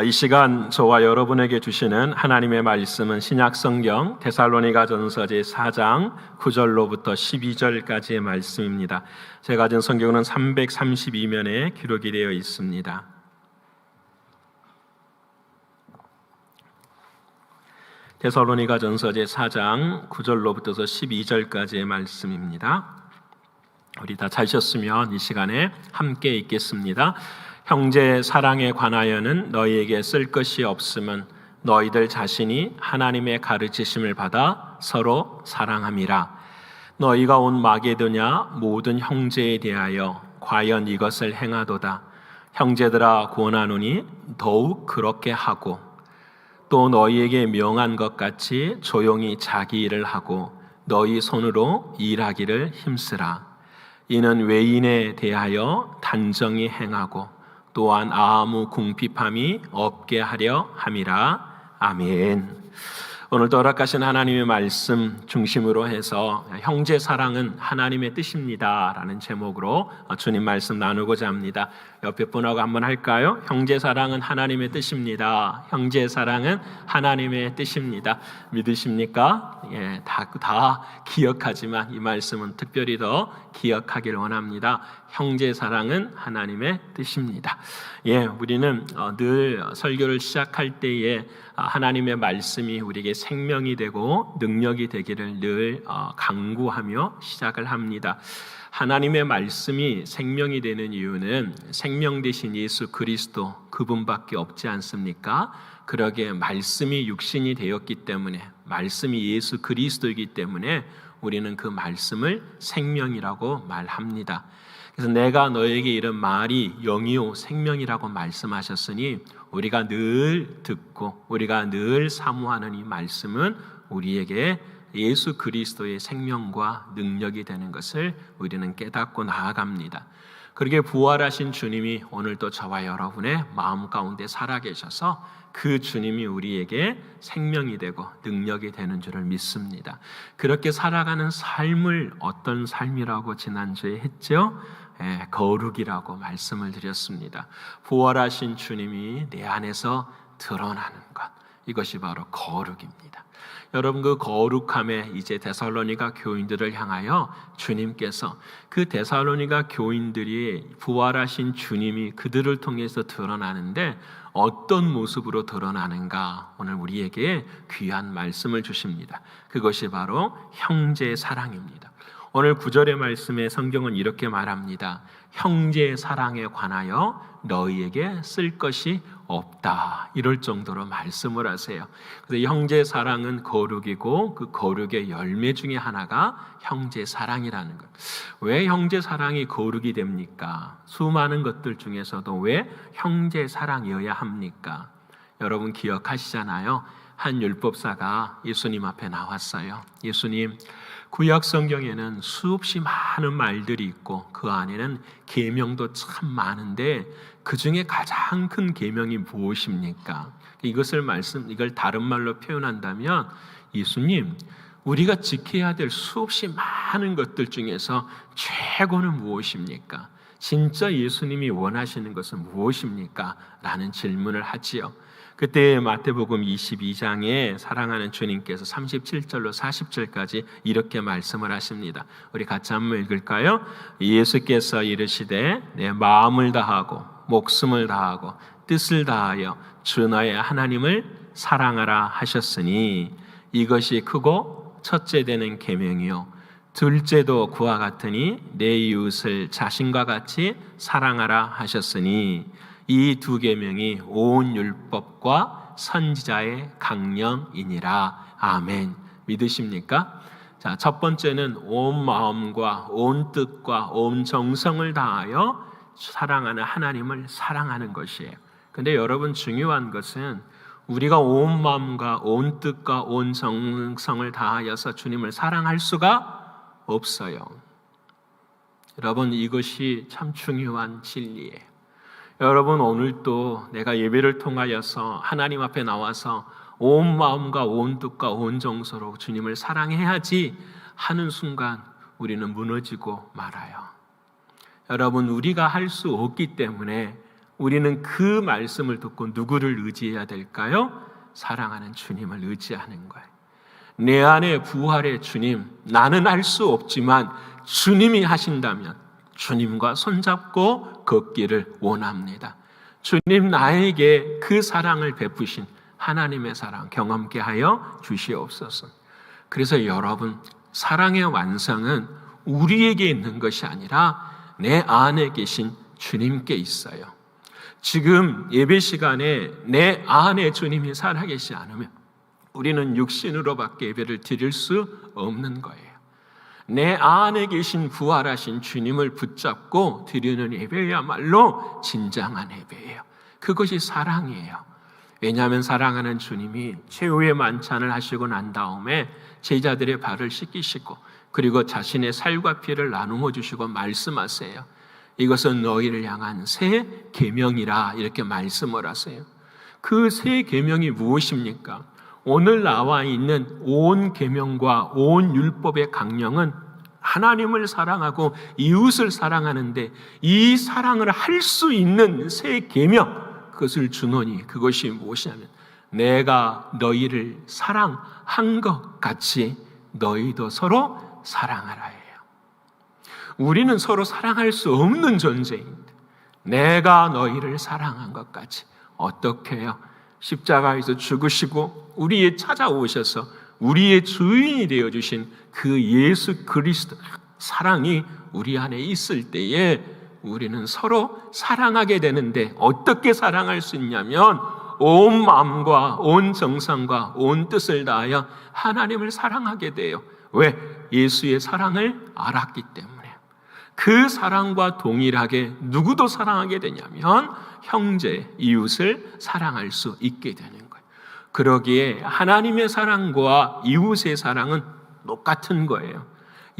이 시간 저와 여러분에게 주시는 하나님의 말씀은 신약성경 데살로니가전서 제4장 9절로부터 12절까지의 말씀입니다. 제가 가진 성경은 332면에 기록이 되어 있습니다. 데살로니가전서 제4장 9절로부터 12절까지의 말씀입니다. 우리 다 찾으셨으면 이 시간에 함께 읽겠습니다. 형제 사랑에 관하여는 너희에게 쓸 것이 없음은 너희들 자신이 하나님의 가르치심을 받아 서로 사랑함이라. 너희가 온 마게도냐 모든 형제에 대하여 과연 이것을 행하도다. 형제들아 권하노니 더욱 그렇게 하고 또 너희에게 명한 것 같이 조용히 자기 일을 하고 너희 손으로 일하기를 힘쓰라. 이는 외인에 대하여 단정히 행하고 또한 아무 궁핍함이 없게 하려 함이라. 아멘. 오늘도 허락하신 하나님의 말씀 중심으로 해서 형제 사랑은 하나님의 뜻입니다 라는 제목으로 주님 말씀 나누고자 합니다. 옆에 분하고 한번 할까요? 형제 사랑은 하나님의 뜻입니다. 형제 사랑은 하나님의 뜻입니다. 믿으십니까? 예, 다 기억하지만 이 말씀은 특별히 더 기억하기를 원합니다. 형제 사랑은 하나님의 뜻입니다. 예, 우리는 늘 설교를 시작할 때에 하나님의 말씀이 우리에게 생명이 되고 능력이 되기를 늘 강구하며 시작을 합니다. 하나님의 말씀이 생명이 되는 이유는 생명 되신 예수 그리스도 그분밖에 없지 않습니까? 그러기에 말씀이 육신이 되었기 때문에, 말씀이 예수 그리스도이기 때문에 우리는 그 말씀을 생명이라고 말합니다. 그래서 내가 너에게 이런 말이 영이요 생명이라고 말씀하셨으니 우리가 늘 듣고 우리가 늘 사모하는 이 말씀은 우리에게 예수 그리스도의 생명과 능력이 되는 것을 우리는 깨닫고 나아갑니다. 그렇게 부활하신 주님이 오늘도 저와 여러분의 마음 가운데 살아계셔서 그 주님이 우리에게 생명이 되고 능력이 되는 줄을 믿습니다. 그렇게 살아가는 삶을 어떤 삶이라고 지난주에 했죠? 거룩이라고 말씀을 드렸습니다. 부활하신 주님이 내 안에서 드러나는 것, 이것이 바로 거룩입니다. 여러분, 그 거룩함에 이제 데살로니가 교인들을 향하여 주님께서 그 데살로니가 교인들이 부활하신 주님이 그들을 통해서 드러나는데 어떤 모습으로 드러나는가, 오늘 우리에게 귀한 말씀을 주십니다. 그것이 바로 형제 사랑입니다. 오늘 9절의 말씀에 성경은 이렇게 말합니다. 형제 사랑에 관하여 너희에게 쓸 것이 없다. 이럴 정도로 말씀을 하세요. 그래서 형제 사랑은 거룩이고 그 거룩의 열매 중에 하나가 형제 사랑이라는 것. 왜 형제 사랑이 거룩이 됩니까? 수많은 것들 중에서도 왜 형제 사랑이어야 합니까? 여러분 기억하시잖아요. 한 율법사가 예수님 앞에 나왔어요. 예수님, 구약 성경에는 수없이 많은 말들이 있고 그 안에는 계명도 참 많은데 그 중에 가장 큰 계명이 무엇입니까? 이걸 다른 말로 표현한다면, 예수님, 우리가 지켜야 될 수없이 많은 것들 중에서 최고는 무엇입니까? 진짜 예수님이 원하시는 것은 무엇입니까? 라는 질문을 하지요. 그때 마태복음 22장에 사랑하는 주님께서 37절로 40절까지 이렇게 말씀을 하십니다. 우리 같이 한번 읽을까요? 예수께서 이르시되 내 마음을 다하고 목숨을 다하고 뜻을 다하여 주 너의 하나님을 사랑하라 하셨으니 이것이 크고 첫째 되는 계명이요 둘째도 그와 같으니 내 이웃을 자신과 같이 사랑하라 하셨으니 이 두 계명이 온 율법과 선지자의 강령이니라. 아멘. 믿으십니까? 자, 첫 번째는 온 마음과 온 뜻과 온 정성을 다하여 사랑하는 하나님을 사랑하는 것이에요. 근데 여러분, 중요한 것은 우리가 온 마음과 온 뜻과 온 정성을 다하여서 주님을 사랑할 수가 없어요. 여러분, 이것이 참 중요한 진리예요. 여러분, 오늘도 내가 예배를 통하여서 하나님 앞에 나와서 온 마음과 온 뜻과 온 정서로 주님을 사랑해야지 하는 순간 우리는 무너지고 말아요. 여러분, 우리가 할 수 없기 때문에 우리는 그 말씀을 듣고 누구를 의지해야 될까요? 사랑하는 주님을 의지하는 거예요. 내 안에 부활의 주님, 나는 할 수 없지만 주님이 하신다면 주님과 손잡고 걷기를 원합니다. 주님, 나에게 그 사랑을 베푸신 하나님의 사랑 경험케 하여 주시옵소서. 그래서 여러분, 사랑의 완성은 우리에게 있는 것이 아니라 내 안에 계신 주님께 있어요. 지금 예배 시간에 내 안에 주님이 살아계시지 않으면 우리는 육신으로밖에 예배를 드릴 수 없는 거예요. 내 안에 계신 부활하신 주님을 붙잡고 드리는 예배야말로 진정한 예배예요. 그것이 사랑이에요. 왜냐하면 사랑하는 주님이 최후의 만찬을 하시고 난 다음에 제자들의 발을 씻기시고 그리고 자신의 살과 피를 나누어 주시고 말씀하세요. 이것은 너희를 향한 새 계명이라 이렇게 말씀을 하세요. 그 새 계명이 무엇입니까? 오늘 나와 있는 온 계명과 온 율법의 강령은 하나님을 사랑하고 이웃을 사랑하는데 이 사랑을 할 수 있는 새 계명, 그것을 주노니 그것이 무엇이냐면 내가 너희를 사랑한 것 같이 너희도 서로 사랑하라예요. 우리는 서로 사랑할 수 없는 존재인데 내가 너희를 사랑한 것 같이 어떻게 해요? 십자가에서 죽으시고 우리에 찾아오셔서 우리의 주인이 되어주신 그 예수 그리스도 사랑이 우리 안에 있을 때에 우리는 서로 사랑하게 되는데 어떻게 사랑할 수 있냐면 온 마음과 온 정성과 온 뜻을 다하여 하나님을 사랑하게 돼요. 왜? 예수의 사랑을 알았기 때문에. 그 사랑과 동일하게 누구도 사랑하게 되냐면 형제, 이웃을 사랑할 수 있게 되는 거예요. 그러기에 하나님의 사랑과 이웃의 사랑은 똑같은 거예요.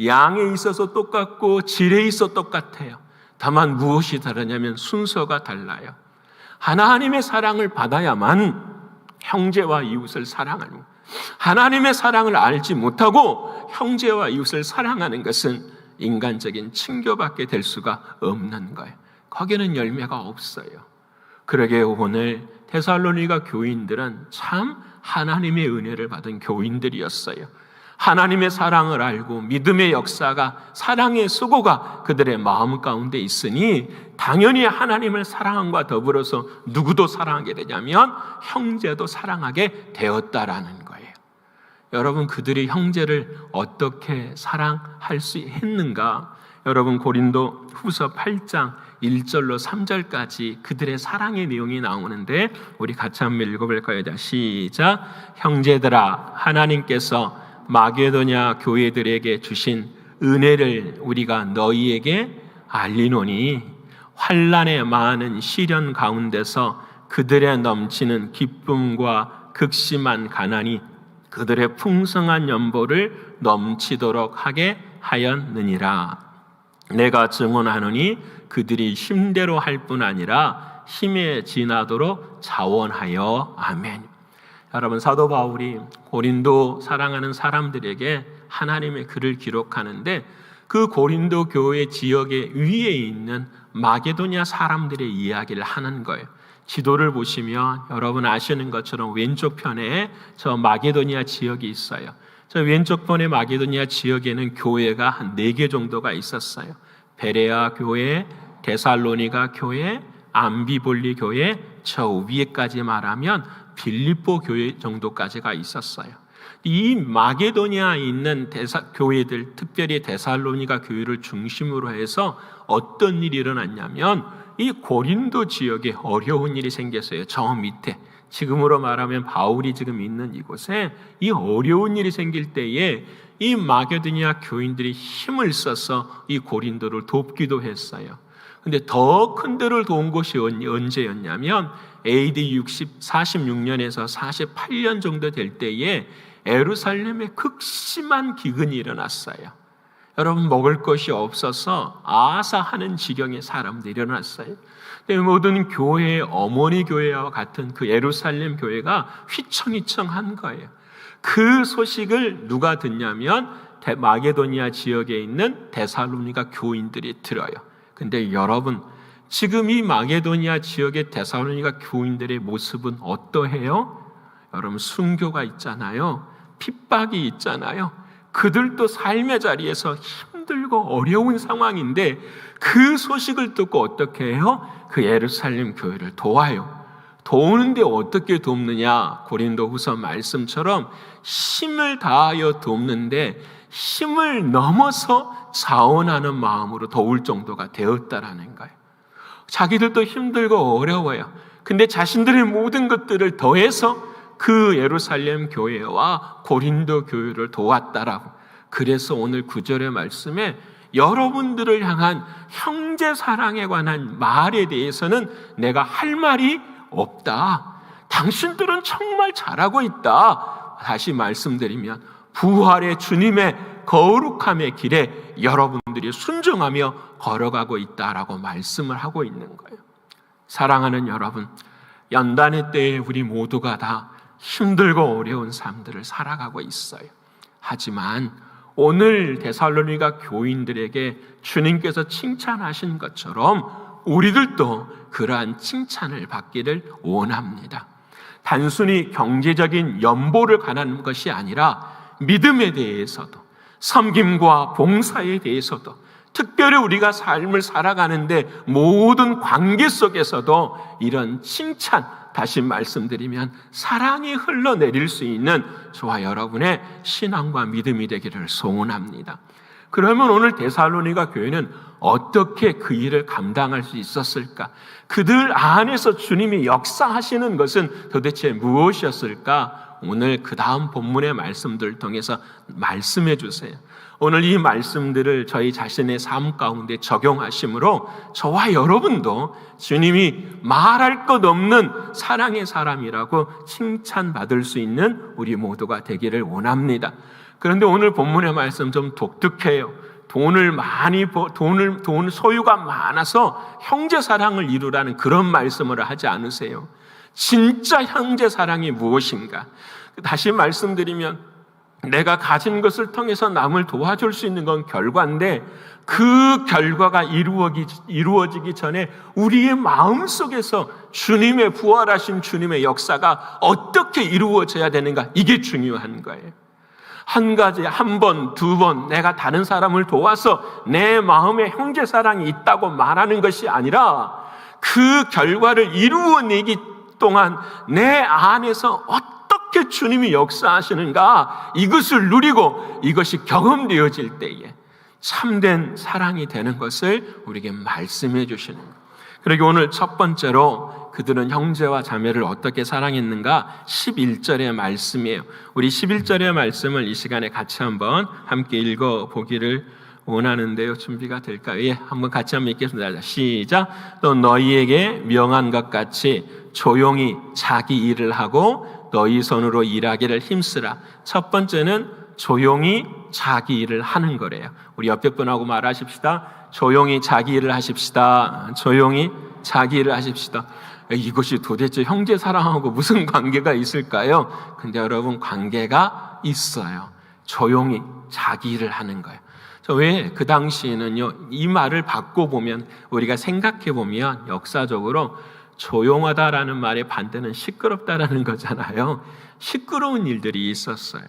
양에 있어서 똑같고 질에 있어 똑같아요. 다만 무엇이 다르냐면 순서가 달라요. 하나님의 사랑을 받아야만 형제와 이웃을 사랑하는 거예요. 하나님의 사랑을 알지 못하고 형제와 이웃을 사랑하는 것은 인간적인 친교밖에 될 수가 없는 거예요. 거기는 열매가 없어요. 그러게 오늘 데살로니가 교인들은 참 하나님의 은혜를 받은 교인들이었어요. 하나님의 사랑을 알고 믿음의 역사가 사랑의 수고가 그들의 마음 가운데 있으니 당연히 하나님을 사랑함과 더불어서 누구도 사랑하게 되냐면 형제도 사랑하게 되었다라는 거예요. 여러분, 그들이 형제를 어떻게 사랑할 수 했는가? 여러분, 고린도 후서 8장 1절로 3절까지 그들의 사랑의 내용이 나오는데 우리 같이 한번 읽어볼까요? 자, 시작. 형제들아, 하나님께서 마게도냐 교회들에게 주신 은혜를 우리가 너희에게 알리노니 환난의 많은 시련 가운데서 그들의 넘치는 기쁨과 극심한 가난이 그들의 풍성한 연보를 넘치도록 하게 하였느니라. 내가 증언하노니 그들이 힘대로 할 뿐 아니라 힘에 지나도록 자원하여. 아멘. 여러분, 사도 바울이 고린도 사랑하는 사람들에게 하나님의 글을 기록하는데 그 고린도 교회 지역의 위에 있는 마게도냐 사람들의 이야기를 하는 거예요. 지도를 보시면 여러분 아시는 것처럼 왼쪽 편에 저 마게도냐 지역이 있어요. 저 왼쪽 편의 마게도냐 지역에는 교회가 한 4개 정도가 있었어요. 베레아 교회, 데살로니가 교회, 암비볼리 교회, 저 위에까지 말하면 빌립보 교회 정도까지가 있었어요. 이 마게도니아에 있는 교회들, 특별히 데살로니가 교회를 중심으로 해서 어떤 일이 일어났냐면 이 고린도 지역에 어려운 일이 생겼어요. 저 밑에 지금으로 말하면 바울이 지금 있는 이곳에 이 어려운 일이 생길 때에 이 마게도니아 교인들이 힘을 써서 이 고린도를 돕기도 했어요. 근데 더 큰 데를 도운 것이 언제였냐면 AD 46년에서 48년 정도 될 때에 예루살렘에 극심한 기근이 일어났어요. 여러분, 먹을 것이 없어서 아사하는 지경의 사람들이 일어났어요. 모든 교회의 어머니 교회와 같은 그 예루살렘 교회가 휘청휘청한 거예요. 그 소식을 누가 듣냐면 마게도니아 지역에 있는 데살로니가 교인들이 들어요. 근데 여러분, 지금 이 마게도니아 지역의 데살로니가 교인들의 모습은 어떠해요? 여러분, 순교가 있잖아요. 핍박이 있잖아요. 그들도 삶의 자리에서 힘들고 어려운 상황인데 그 소식을 듣고 어떻게 해요? 그 예루살렘 교회를 도와요. 도우는데 어떻게 돕느냐? 고린도후서 말씀처럼 힘을 다하여 돕는데 힘을 넘어서 자원하는 마음으로 도울 정도가 되었다라는 거예요. 자기들도 힘들고 어려워요. 근데 자신들의 모든 것들을 더해서 그 예루살렘 교회와 고린도 교회를 도왔다라고. 그래서 오늘 9절의 말씀에 여러분들을 향한 형제 사랑에 관한 말에 대해서는 내가 할 말이 없다. 당신들은 정말 잘하고 있다. 다시 말씀드리면 부활의 주님의 거룩함의 길에 여러분들이 순종하며 걸어가고 있다라고 말씀을 하고 있는 거예요. 사랑하는 여러분, 연단의 때에 우리 모두가 다 힘들고 어려운 삶들을 살아가고 있어요. 하지만 오늘 데살로니가 교인들에게 주님께서 칭찬하신 것처럼 우리들도 그러한 칭찬을 받기를 원합니다. 단순히 경제적인 연보를 가는 것이 아니라 믿음에 대해서도, 섬김과 봉사에 대해서도, 특별히 우리가 삶을 살아가는데 모든 관계 속에서도 이런 칭찬, 다시 말씀드리면 사랑이 흘러내릴 수 있는 저와 여러분의 신앙과 믿음이 되기를 소원합니다. 그러면 오늘 데살로니가 교회는 어떻게 그 일을 감당할 수 있었을까? 그들 안에서 주님이 역사하시는 것은 도대체 무엇이었을까? 오늘 그 다음 본문의 말씀들을 통해서 말씀해 주세요. 오늘 이 말씀들을 저희 자신의 삶 가운데 적용하심으로 저와 여러분도 주님이 말할 것 없는 사랑의 사람이라고 칭찬받을 수 있는 우리 모두가 되기를 원합니다. 그런데 오늘 본문의 말씀 좀 독특해요. 돈 소유가 많아서 형제 사랑을 이루라는 그런 말씀을 하지 않으세요. 진짜 형제 사랑이 무엇인가? 다시 말씀드리면 내가 가진 것을 통해서 남을 도와줄 수 있는 건 결과인데 그 결과가 이루어지기 전에 우리의 마음속에서 주님의 부활하신 주님의 역사가 어떻게 이루어져야 되는가, 이게 중요한 거예요. 한 가지, 한 번, 두 번 내가 다른 사람을 도와서 내 마음에 형제 사랑이 있다고 말하는 것이 아니라 그 결과를 이루어내기 동안 내 안에서 어떻게 주님이 역사하시는가, 이것을 누리고 이것이 경험되어질 때에 참된 사랑이 되는 것을 우리에게 말씀해 주시는 거예요. 그리고 오늘 첫 번째로 그들은 형제와 자매를 어떻게 사랑했는가, 11절의 말씀이에요. 우리 11절의 말씀을 이 시간에 같이 한번 함께 읽어보기를 원하는데요. 준비가 될까요? 예, 한번 같이 한번 읽겠습니다. 시작. 또 너희에게 명한 것 같이 조용히 자기 일을 하고 너희 손으로 일하기를 힘쓰라. 첫 번째는 조용히 자기 일을 하는 거래요. 우리 옆에 분하고 말하십시다. 조용히 자기 일을 하십시다. 조용히 자기 일을 하십시다. 이것이 도대체 형제 사랑하고 무슨 관계가 있을까요? 근데 여러분, 관계가 있어요. 조용히 자기 일을 하는 거예요. 왜 그 당시에는요, 이 말을 바꿔보면, 우리가 생각해보면 역사적으로 조용하다라는 말의 반대는 시끄럽다라는 거잖아요. 시끄러운 일들이 있었어요.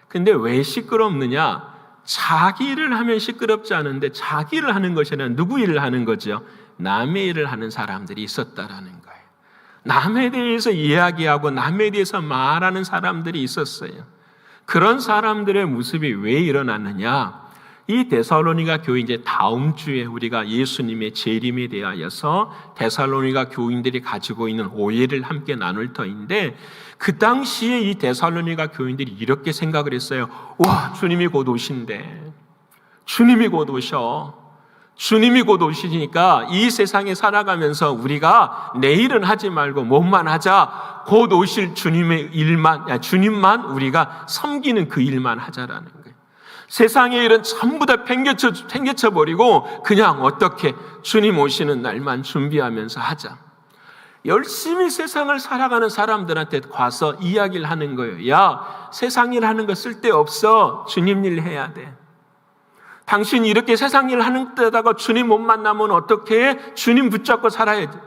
근데 왜 시끄럽느냐? 자기 일을 하면 시끄럽지 않은데 자기 일을 하는 것이 아니라 누구 일을 하는 거죠? 남의 일을 하는 사람들이 있었다라는 거예요. 남에 대해서 이야기하고 남에 대해서 말하는 사람들이 있었어요. 그런 사람들의 모습이 왜 일어났느냐? 이 데살로니가 교회, 이제 다음 주에 우리가 예수님의 재림에 대하여서 데살로니가 교인들이 가지고 있는 오해를 함께 나눌 터인데, 그 당시에 이 데살로니가 교인들이 이렇게 생각을 했어요. 와, 주님이 곧 오신대. 주님이 곧 오셔. 주님이 곧 오시니까 이 세상에 살아가면서 우리가 내일은 하지 말고 뭐만 하자. 곧 오실 주님의 일만, 주님만 우리가 섬기는 그 일만 하자라는 거예요. 세상의 일은 전부 다 팽개쳐 버리고 그냥 어떻게 주님 오시는 날만 준비하면서 하자. 열심히 세상을 살아가는 사람들한테 가서 이야기를 하는 거예요. 야, 세상 일 하는 거 쓸데없어. 주님 일 해야 돼. 당신이 이렇게 세상 일 하는 데다가 주님 못 만나면 어떻게 해? 주님 붙잡고 살아야지.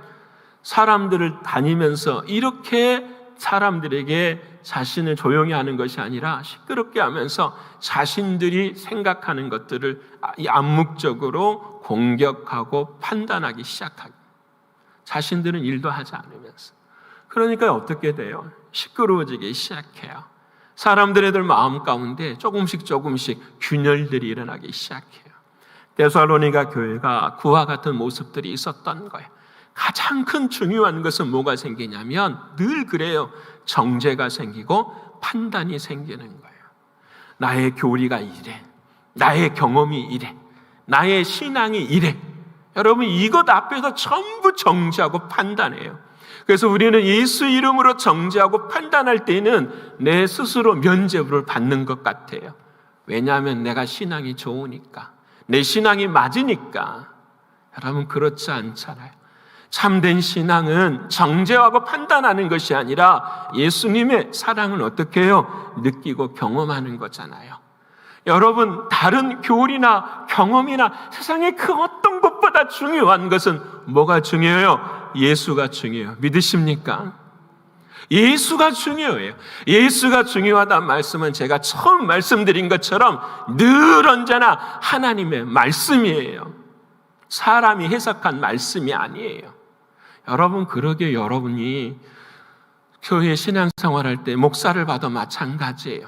사람들을 다니면서 이렇게 사람들에게 자신을 조용히 하는 것이 아니라 시끄럽게 하면서 자신들이 생각하는 것들을 암묵적으로 공격하고 판단하기 시작하고, 자신들은 일도 하지 않으면서. 그러니까 어떻게 돼요? 시끄러워지기 시작해요. 사람들의 마음 가운데 조금씩 균열들이 일어나기 시작해요. 데살로니가 교회가 그와 같은 모습들이 있었던 거예요. 가장 큰 중요한 것은 뭐가 생기냐면 늘 그래요. 정죄가 생기고 판단이 생기는 거예요. 나의 교리가 이래, 나의 경험이 이래, 나의 신앙이 이래. 여러분, 이것 앞에서 전부 정죄하고 판단해요. 그래서 우리는 예수 이름으로 정죄하고 판단할 때는 내 스스로 면죄부를 받는 것 같아요. 왜냐하면 내가 신앙이 좋으니까, 내 신앙이 맞으니까. 여러분, 그렇지 않잖아요. 참된 신앙은 정죄하고 판단하는 것이 아니라 예수님의 사랑을 어떻게 해요? 느끼고 경험하는 거잖아요. 여러분, 다른 교리나 경험이나 세상의 그 어떤 것보다 중요한 것은 뭐가 중요해요? 예수가 중요해요. 믿으십니까? 예수가 중요해요. 예수가 중요하다는 말씀은 제가 처음 말씀드린 것처럼 늘 언제나 하나님의 말씀이에요. 사람이 해석한 말씀이 아니에요. 여러분, 그러게 여러분이 교회 신앙생활할 때 목사를 봐도 마찬가지예요.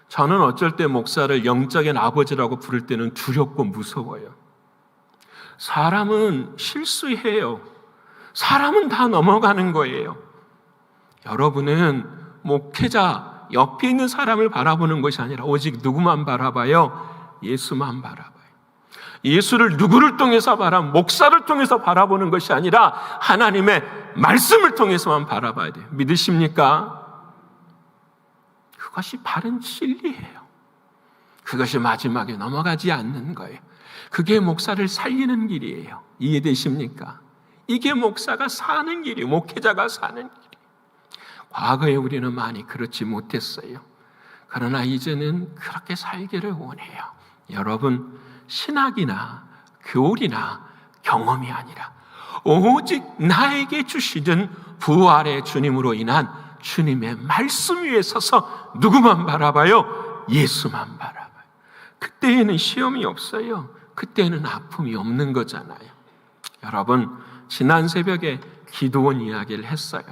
저는 어쩔 때 목사를 영적인 아버지라고 부를 때는 두렵고 무서워요. 사람은 실수해요. 사람은 다 넘어가는 거예요. 여러분은 목회자 옆에 있는 사람을 바라보는 것이 아니라 오직 누구만 바라봐요? 예수만 바라봐요. 예수를 누구를 통해서 목사를 통해서 바라보는 것이 아니라 하나님의 말씀을 통해서만 바라봐야 돼요. 믿으십니까? 그것이 바른 진리예요. 그것이 마지막에 넘어가지 않는 거예요. 그게 목사를 살리는 길이에요. 이해되십니까? 이게 목사가 사는 길이에요. 목회자가 사는 길이에요. 과거에 우리는 많이 그렇지 못했어요. 그러나 이제는 그렇게 살기를 원해요. 여러분, 신학이나 교리나 경험이 아니라 오직 나에게 주시던 부활의 주님으로 인한 주님의 말씀 위에 서서 누구만 바라봐요? 예수만 바라봐요. 그때에는 시험이 없어요. 그때는 아픔이 없는 거잖아요. 여러분, 지난 새벽에 기드온 이야기를 했어요.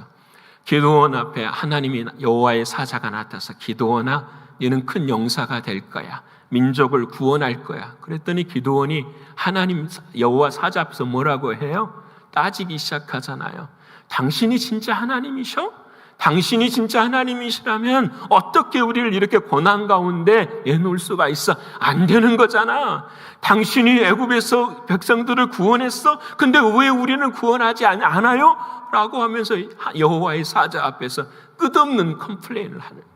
기드온 앞에 하나님이 여호와의 사자가 나타나서 기드온아, 너는 큰 용사가 될 거야. 민족을 구원할 거야. 그랬더니 기드온이 하나님 여호와 사자 앞에서 뭐라고 해요? 따지기 시작하잖아요. 당신이 진짜 하나님이셔? 당신이 진짜 하나님이시라면 어떻게 우리를 이렇게 고난 가운데 내놓을 수가 있어? 안 되는 거잖아. 당신이 애굽에서 백성들을 구원했어? 근데 왜 우리는 구원하지 않아요? 라고 하면서 여호와의 사자 앞에서 끝없는 컴플레인을 하는 거예요.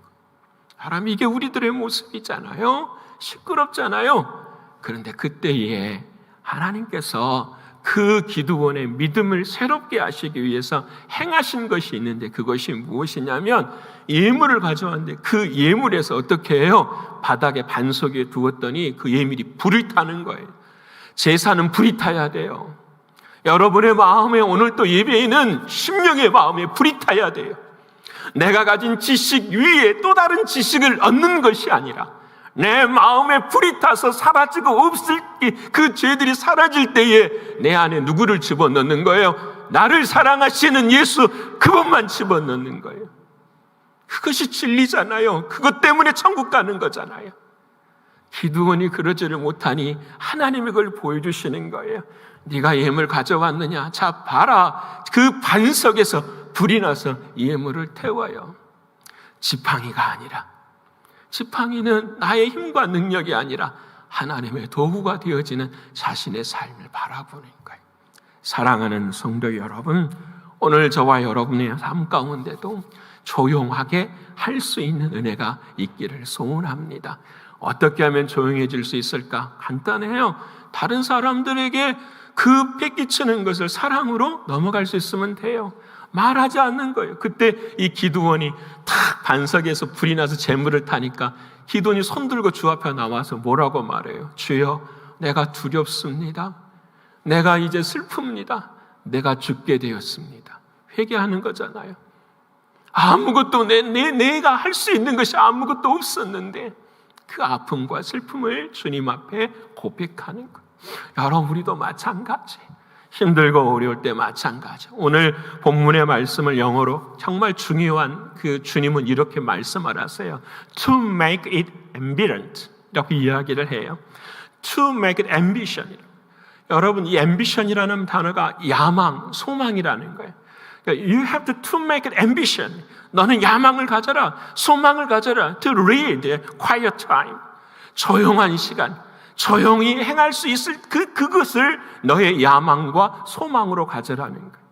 사람, 이게 우리들의 모습이잖아요. 시끄럽잖아요. 그런데 그때에 하나님께서 그 기드온의 믿음을 새롭게 하시기 위해서 행하신 것이 있는데, 그것이 무엇이냐면 예물을 가져왔는데 그 예물에서 어떻게 해요? 바닥에 반석에 두었더니 그 예물이 불이 타는 거예요. 제사는 불이 타야 돼요. 여러분의 마음에 오늘 또 예배에는 심령의 마음에 불이 타야 돼요. 내가 가진 지식 위에 또 다른 지식을 얻는 것이 아니라 내 마음에 불이 타서 사라지고 없을 그 죄들이 사라질 때에 내 안에 누구를 집어넣는 거예요? 나를 사랑하시는 예수, 그분만 집어넣는 거예요. 그것이 진리잖아요. 그것 때문에 천국 가는 거잖아요. 기드온이 그러지를 못하니 하나님이 그걸 보여주시는 거예요. 네가 예물 가져왔느냐? 자, 봐라. 그 반석에서 불이 나서 예물을 태워요. 지팡이가 아니라, 지팡이는 나의 힘과 능력이 아니라 하나님의 도구가 되어지는 자신의 삶을 바라보는 거예요. 사랑하는 성도 여러분, 오늘 저와 여러분의 삶 가운데도 조용하게 할 수 있는 은혜가 있기를 소원합니다. 어떻게 하면 조용해질 수 있을까? 간단해요. 다른 사람들에게 그 패기치는 것을 사랑으로 넘어갈 수 있으면 돼요. 말하지 않는 거예요. 그때 이 기드온이 탁 반석에서 불이 나서 재물을 타니까 기도니 손들고 주 앞에 나와서 뭐라고 말해요? 주여, 내가 두렵습니다. 내가 이제 슬픕니다. 내가 죽게 되었습니다. 회개하는 거잖아요. 아무것도 내가 할 수 있는 것이 아무것도 없었는데 그 아픔과 슬픔을 주님 앞에 고백하는 것. 여러분, 우리도 마찬가지. 힘들고 어려울 때 마찬가지. 오늘 본문의 말씀을 영어로 정말 중요한 그 주님은 이렇게 말씀을 하세요. To make it ambivalent 이렇게 이야기를 해요. To make it ambition. 여러분, 이 ambition이라는 단어가 야망, 소망이라는 거예요. You have to make it ambition. 너는 야망을 가져라, 소망을 가져라. To read quiet time. 조용한 시간, 조용히 행할 수 있을 그것을 너의 야망과 소망으로 가져라는 거예요.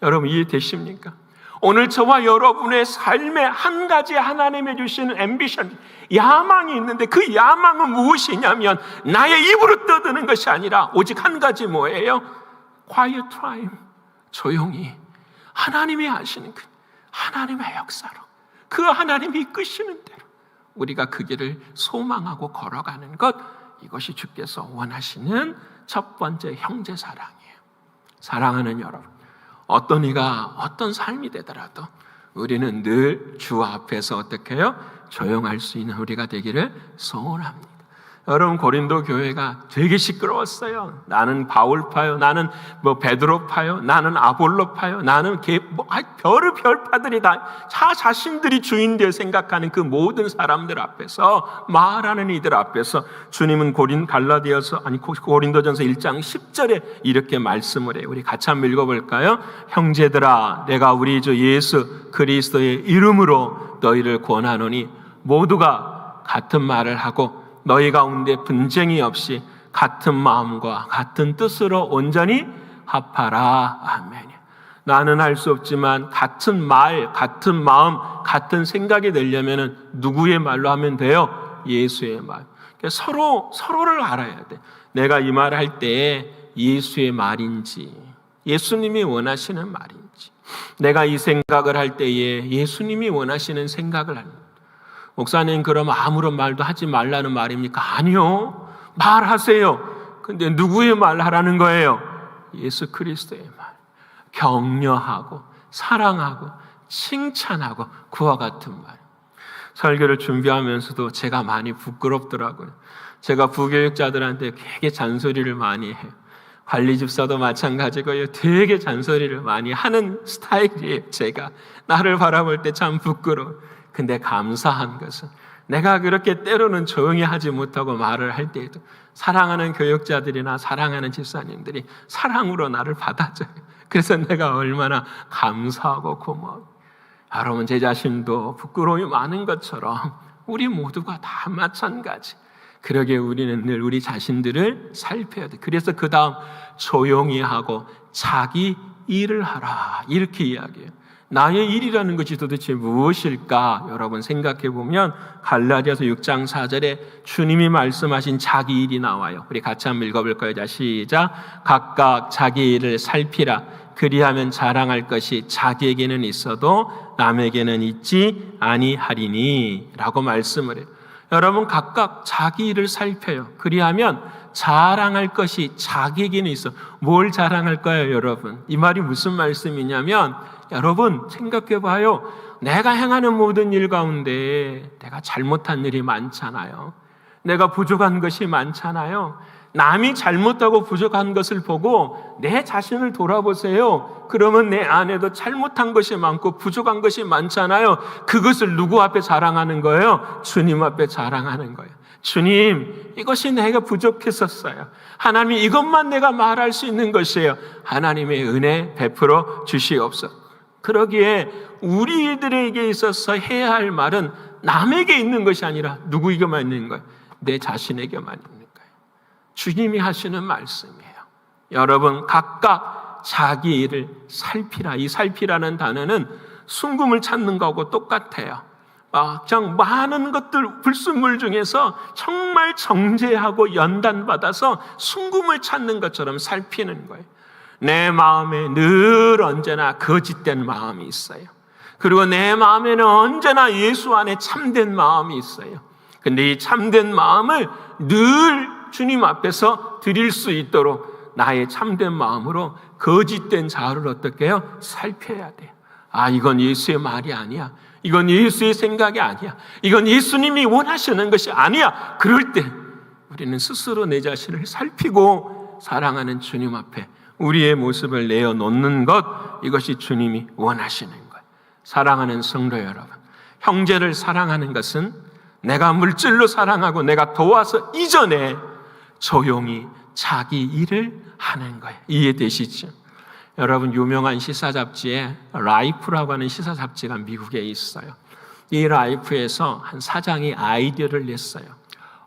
여러분, 이해되십니까? 오늘 저와 여러분의 삶에 한 가지 하나님이 주시는 ambition, 야망이 있는데 그 야망은 무엇이냐면 나의 입으로 떠드는 것이 아니라 오직 한 가지 뭐예요? quiet time. 조용히 하나님이 하시는 그 하나님의 역사로, 그 하나님이 이끄시는 대로 우리가 그 길을 소망하고 걸어가는 것, 이것이 주께서 원하시는 첫 번째 형제 사랑이에요. 사랑하는 여러분, 어떤 이가 어떤 삶이 되더라도 우리는 늘 주 앞에서 어떻게 해요? 조용할 수 있는 우리가 되기를 소원합니다. 여러분, 고린도 교회가 되게 시끄러웠어요. 나는 바울파요, 나는 베드로파요, 나는 아볼로파요, 나는 별파들이 다 자신들이 주인 되어 생각하는 그 모든 사람들 앞에서, 말하는 이들 앞에서 주님은 고린도전서 1장 10절에 이렇게 말씀을 해요. 우리 같이 한번 읽어볼까요? 형제들아, 내가 우리 주 예수 그리스도의 이름으로 너희를 권하노니 모두가 같은 말을 하고 너희 가운데 분쟁이 없이 같은 마음과 같은 뜻으로 온전히 합하라. 아멘. 나는 할 수 없지만 같은 말, 같은 마음, 같은 생각이 되려면 누구의 말로 하면 돼요? 예수의 말. 서로를 알아야 돼. 내가 이 말을 할 때 예수의 말인지, 예수님이 원하시는 말인지, 내가 이 생각을 할 때에 예수님이 원하시는 생각을 하는 거예요. 목사님, 그럼 아무런 말도 하지 말라는 말입니까? 아니요. 말하세요. 근데 누구의 말 하라는 거예요? 예수 그리스도의 말. 격려하고 사랑하고 칭찬하고 그와 같은 말. 설교를 준비하면서도 제가 많이 부끄럽더라고요. 제가 부교육자들한테 되게 잔소리를 많이 해요. 관리 집사도 마찬가지고요. 되게 잔소리를 많이 하는 스타일이에요. 제가 나를 바라볼 때 참 부끄러워. 근데 감사한 것은 내가 그렇게 때로는 조용히 하지 못하고 말을 할 때에도 사랑하는 교육자들이나 사랑하는 집사님들이 사랑으로 나를 받아줘요. 그래서 내가 얼마나 감사하고 고마워요. 여러분, 제 자신도 부끄러움이 많은 것처럼 우리 모두가 다 마찬가지. 그러게 우리는 늘 우리 자신들을 살펴야 돼. 그래서 그 다음 조용히 하고 자기 일을 하라, 이렇게 이야기해요. 나의 일이라는 것이 도대체 무엇일까? 여러분 생각해 보면 갈라디아서 6장 4절에 주님이 말씀하신 자기 일이 나와요. 우리 같이 한번 읽어볼까요? 자, 시작. 각각 자기 일을 살피라. 그리하면 자랑할 것이 자기에게는 있어도 남에게는 있지 아니하리니 라고 말씀을 해요. 여러분, 각각 자기 일을 살펴요. 그리하면 자랑할 것이 자기에게는 있어. 뭘 자랑할까요, 여러분? 이 말이 무슨 말씀이냐면, 여러분 생각해 봐요. 내가 행하는 모든 일 가운데 내가 잘못한 일이 많잖아요. 내가 부족한 것이 많잖아요. 남이 잘못하고 부족한 것을 보고 내 자신을 돌아보세요. 그러면 내 안에도 잘못한 것이 많고 부족한 것이 많잖아요. 그것을 누구 앞에 자랑하는 거예요? 주님 앞에 자랑하는 거예요. 주님, 이것이 내가 부족했었어요. 하나님, 이것만 내가 말할 수 있는 것이에요. 하나님의 은혜 베풀어 주시옵소서. 그러기에 우리들에게 있어서 해야 할 말은 남에게 있는 것이 아니라 누구에게만 있는 거예요? 내 자신에게만 있는 거예요. 주님이 하시는 말씀이에요. 여러분, 각각 자기 일을 살피라. 이 살피라는 단어는 순금을 찾는 거하고 똑같아요. 많은 것들, 불순물 중에서 정말 정죄하고 연단받아서 순금을 찾는 것처럼 살피는 거예요. 내 마음에 늘 언제나 거짓된 마음이 있어요. 그리고 내 마음에는 언제나 예수 안에 참된 마음이 있어요. 근데 이 참된 마음을 늘 주님 앞에서 드릴 수 있도록 나의 참된 마음으로 거짓된 자아를 어떻게 해요? 살펴야 돼요. 아, 이건 예수의 말이 아니야. 이건 예수의 생각이 아니야. 이건 예수님이 원하시는 것이 아니야. 그럴 때 우리는 스스로 내 자신을 살피고 사랑하는 주님 앞에 우리의 모습을 내어놓는 것, 이것이 주님이 원하시는 것. 사랑하는 성도 여러분, 형제를 사랑하는 것은 내가 물질로 사랑하고 내가 도와서 이전에 조용히 자기 일을 하는 거예요. 이해되시죠? 여러분, 유명한 시사 잡지에 라이프라고 하는 시사 잡지가 미국에 있어요. 이 라이프에서 한 사장이 아이디어를 냈어요.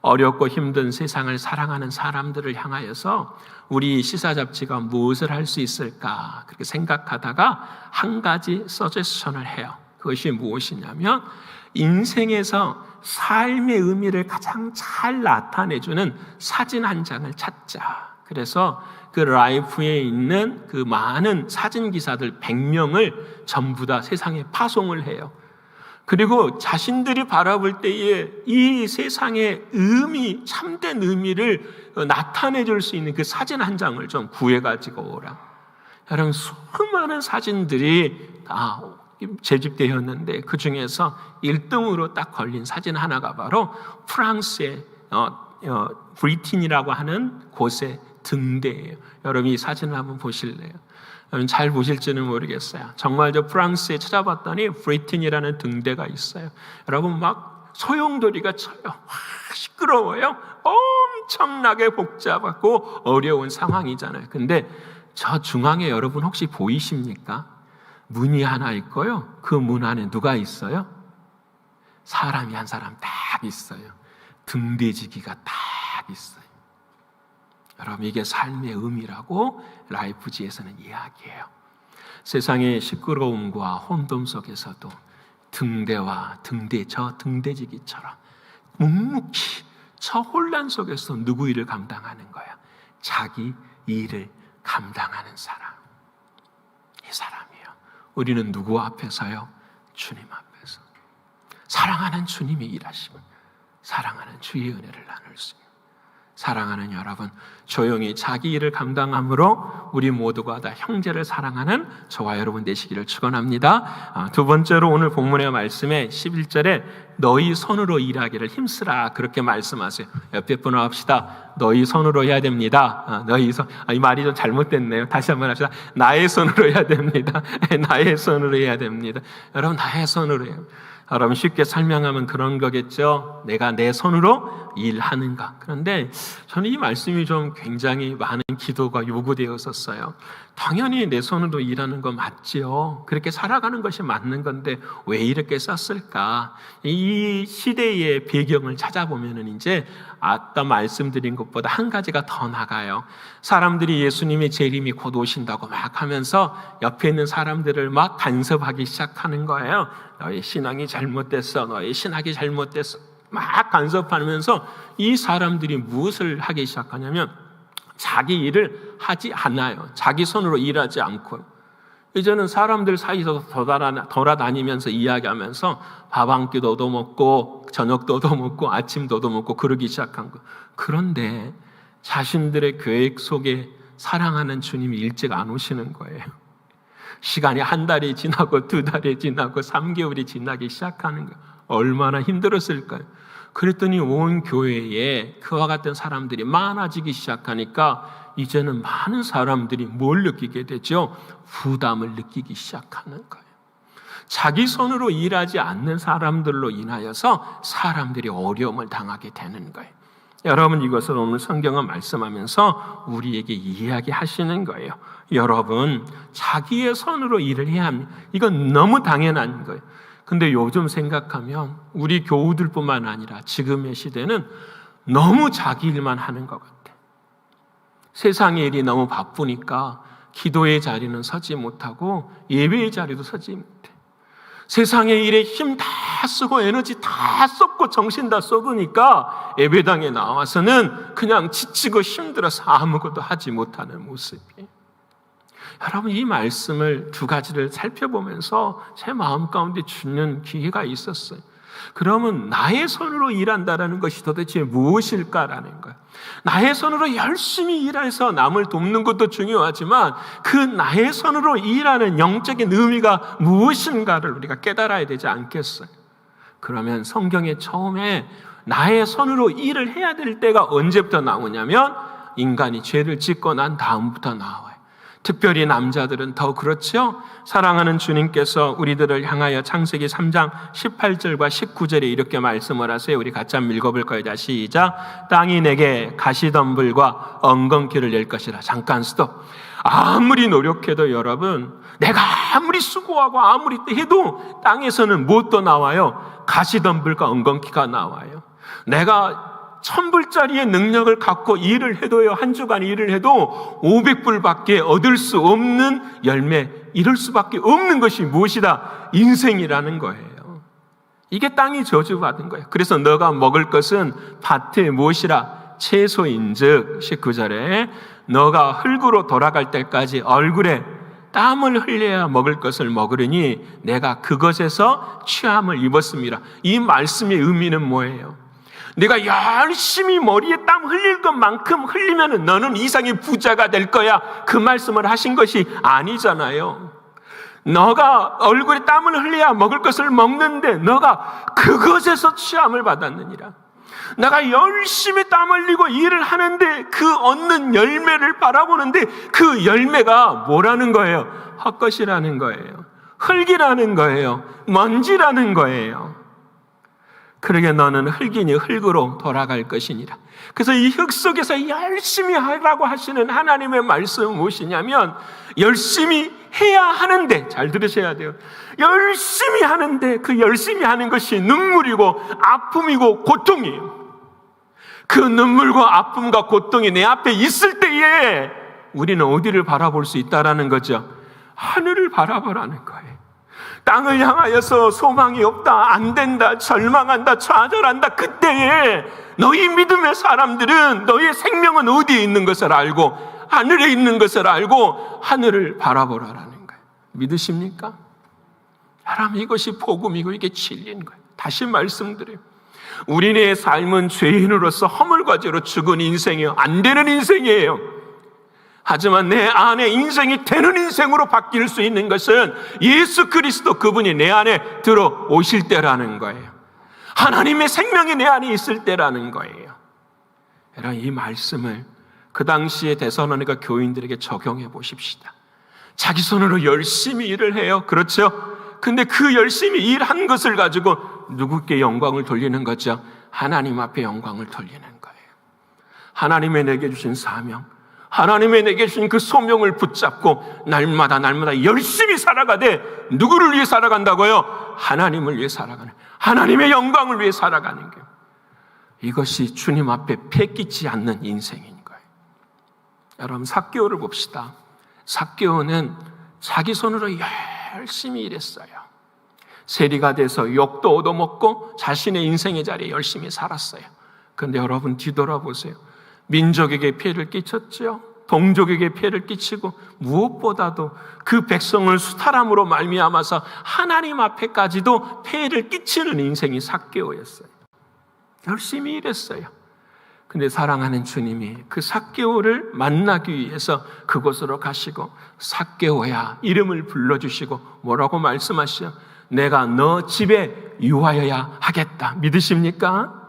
어렵고 힘든 세상을 사랑하는 사람들을 향하여서 우리 시사 잡지가 무엇을 할 수 있을까 그렇게 생각하다가 한 가지 서제션을 해요. 그것이 무엇이냐면 인생에서 삶의 의미를 가장 잘 나타내주는 사진 한 장을 찾자. 그래서 그 라이프에 있는 그 많은 사진 기사들 100명을 전부 다 세상에 파송을 해요. 그리고 자신들이 바라볼 때에 이 세상의 의미, 참된 의미를 나타내 줄 수 있는 그 사진 한 장을 좀 구해가지고 오라. 여러분, 수많은 사진들이 다 재집되었는데 그 중에서 1등으로 딱 걸린 사진 하나가 바로 프랑스의 브리틴이라고 하는 곳의 등대예요. 여러분, 이 사진을 한번 보실래요? 여러분, 잘 보실지는 모르겠어요. 정말 저 프랑스에 찾아봤더니 브리틴이라는 등대가 있어요. 여러분, 막 소용돌이가 쳐요. 와, 시끄러워요. 엄청나게 복잡하고 어려운 상황이잖아요. 근데 저 중앙에 여러분 혹시 보이십니까? 문이 하나 있고요. 그 문 안에 누가 있어요? 사람이 한 사람 딱 있어요. 등대지기가 딱 있어요. 여러분, 이게 삶의 의미라고 라이프지에서는 이야기해요. 세상의 시끄러움과 혼돈 속에서도 등대와 저 등대지기처럼 묵묵히 저 혼란 속에서 누구 일을 감당하는 거야? 자기 일을 감당하는 사람. 이 사람이에요. 우리는 누구 앞에서요? 주님 앞에서. 사랑하는 주님이 일하시고 사랑하는 주의 은혜를 나눌 수 있는, 사랑하는 여러분, 조용히 자기 일을 감당함으로 우리 모두가 다 형제를 사랑하는 저와 여러분 되시기를 축원합니다. 두 번째로 오늘 본문의 말씀에 11절에 너희 손으로 일하기를 힘쓰라 그렇게 말씀하세요. 옆에 분을 합시다. 너희 손으로 해야 됩니다. 이 말이 좀 잘못됐네요. 다시 한번 합시다. 나의 손으로 해야 됩니다. 나의 손으로 해야 됩니다. 여러분, 나의 손으로 해요. 여러분, 쉽게 설명하면 그런 거겠죠. 내가 내 손으로 일하는가. 그런데 저는 이 말씀이 좀 굉장히 많은 기도가 요구되었었어요. 당연히 내 손으로 일하는 거 맞지요. 그렇게 살아가는 것이 맞는 건데 왜 이렇게 썼을까? 이 시대의 배경을 찾아보면은 이제 아까 말씀드린 것보다 한 가지가 더 나가요. 사람들이 예수님의 재림이 곧 오신다고 막 하면서 옆에 있는 사람들을 막 간섭하기 시작하는 거예요. 너의 신앙이 잘못됐어. 너의 신학이 잘못됐어. 막 간섭하면서 이 사람들이 무엇을 하기 시작하냐면 자기 일을 하지 않아요. 자기 손으로 일하지 않고 이제는 사람들 사이에서 돌아다니면서 이야기하면서 밥 한 끼도 얻어먹고 저녁도 얻어먹고 아침도 얻어먹고 그러기 시작한 거. 그런데 자신들의 계획 속에 사랑하는 주님이 일찍 안 오시는 거예요. 시간이 한 달이 지나고 두 달이 지나고 3개월이 지나기 시작하는 거예요. 얼마나 힘들었을까요? 그랬더니 온 교회에 그와 같은 사람들이 많아지기 시작하니까 이제는 많은 사람들이 뭘 느끼게 되죠? 부담을 느끼기 시작하는 거예요. 자기 손으로 일하지 않는 사람들로 인하여서 사람들이 어려움을 당하게 되는 거예요. 여러분, 이것을 오늘 성경은 말씀하면서 우리에게 이야기하시는 거예요. 여러분, 자기의 손으로 일을 해야 합니다. 이건 너무 당연한 거예요. 근데 요즘 생각하면 우리 교우들뿐만 아니라 지금의 시대는 너무 자기 일만 하는 것 같아요. 세상의 일이 너무 바쁘니까 기도의 자리는 서지 못하고 예배의 자리도 서지 못해. 세상의 일에 힘 다 쓰고 에너지 다 쏟고 정신 다 쏟으니까 예배당에 나와서는 그냥 지치고 힘들어서 아무것도 하지 못하는 모습이에요. 여러분, 이 말씀을 두 가지를 살펴보면서 제 마음 가운데 주는 기회가 있었어요. 그러면 나의 손으로 일한다라는 것이 도대체 무엇일까라는 거예요. 나의 손으로 열심히 일해서 남을 돕는 것도 중요하지만 그 나의 손으로 일하는 영적인 의미가 무엇인가를 우리가 깨달아야 되지 않겠어요? 그러면 성경에 처음에 나의 손으로 일을 해야 될 때가 언제부터 나오냐면 인간이 죄를 짓고 난 다음부터 나와요. 특별히 남자들은 더 그렇죠. 사랑하는 주님께서 우리들을 향하여 창세기 3장 18절과 19절에 이렇게 말씀을 하세요. 우리 같이 한번 읽어볼 거예요. 시작. 땅이 내게 가시덤불과 엉겅퀴를 낼 것이라. 잠깐 스톱. 아무리 노력해도 여러분, 내가 아무리 수고하고 아무리 해도 땅에서는 무엇도 나와요? 가시덤불과 엉겅퀴가 나와요. 내가 1000불짜리의 능력을 갖고 일을 해도요, 한 주간 일을 해도 500불밖에 얻을 수 없는 열매, 이럴 수밖에 없는 것이 무엇이다? 인생이라는 거예요. 이게 땅이 저주받은 거예요. 그래서 너가 먹을 것은 밭에 무엇이라? 채소인즉 19절에 너가 흙으로 돌아갈 때까지 얼굴에 땀을 흘려야 먹을 것을 먹으려니 내가 그것에서 취함을 입었습니다. 이 말씀의 의미는 뭐예요? 내가 열심히 머리에 땀 흘릴 것만큼 흘리면 너는 이상의 부자가 될 거야. 그 말씀을 하신 것이 아니잖아요. 너가 얼굴에 땀을 흘려야 먹을 것을 먹는데 너가 그것에서 취함을 받았느니라. 내가 열심히 땀 흘리고 일을 하는데 그 얻는 열매를 바라보는데 그 열매가 뭐라는 거예요? 헛것이라는 거예요. 흙이라는 거예요. 먼지라는 거예요. 그러게 너는 흙이니 흙으로 돌아갈 것이니라. 그래서 이 흙 속에서 열심히 하라고 하시는 하나님의 말씀은 무엇이냐면 열심히 해야 하는데, 잘 들으셔야 돼요. 열심히 하는데 그 열심히 하는 것이 눈물이고 아픔이고 고통이에요. 그 눈물과 아픔과 고통이 내 앞에 있을 때에 우리는 어디를 바라볼 수 있다라는 거죠? 하늘을 바라보라는 거예요. 땅을 향하여서 소망이 없다, 안 된다, 절망한다, 좌절한다. 그때에 너희 믿음의 사람들은 너희의 생명은 어디에 있는 것을 알고 하늘에 있는 것을 알고 하늘을 바라보라라는 거예요. 믿으십니까? 여러분, 이것이 복음이고 이게 진리인 거예요. 다시 말씀드려요. 우리의 삶은 죄인으로서 허물과죄로 죽은 인생이에요. 안 되는 인생이에요. 하지만 내 안에 인생이 되는 인생으로 바뀔 수 있는 것은 예수 그리스도 그분이 내 안에 들어오실 때라는 거예요. 하나님의 생명이 내 안에 있을 때라는 거예요. 여러분, 이 말씀을 그 당시에 데살로니가 교인들에게 적용해 보십시다. 자기 손으로 열심히 일을 해요. 그렇죠? 근데 그 열심히 일한 것을 가지고 누구께 영광을 돌리는 거죠? 하나님 앞에 영광을 돌리는 거예요. 하나님의 내게 주신 사명, 하나님의 내게 주신 그 소명을 붙잡고 날마다 열심히 살아가되 누구를 위해 살아간다고요? 하나님을 위해 살아가는, 하나님의 영광을 위해 살아가는 거예요. 이것이 주님 앞에 패기치 않는 인생인 거예요. 여러분, 삭개오를 봅시다. 삭개오는 자기 손으로 열심히 일했어요. 세리가 돼서 욕도 얻어먹고 자신의 인생의 자리에 열심히 살았어요. 그런데 여러분, 뒤돌아보세요. 민족에게 피해를 끼쳤죠. 동족에게 피해를 끼치고 무엇보다도 그 백성을 수탈함으로 말미암아서 하나님 앞에까지도 피해를 끼치는 인생이 삭개오였어요. 열심히 일했어요. 근데 사랑하는 주님이 그 삭개오를 만나기 위해서 그곳으로 가시고 삭개오야 이름을 불러주시고 뭐라고 말씀하시죠? 내가 너 집에 유하여야 하겠다. 믿으십니까?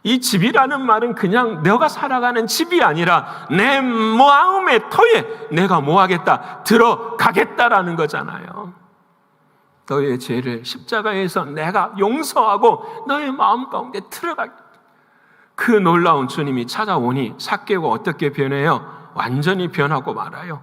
이 집이라는 말은 그냥 너가 살아가는 집이 아니라 내 마음의 터에 내가 뭐 하겠다? 들어가겠다라는 거잖아요. 너의 죄를 십자가에서 내가 용서하고 너의 마음 가운데 들어가겠다. 그 놀라운 주님이 찾아오니 삭개오가 어떻게 변해요? 완전히 변하고 말아요.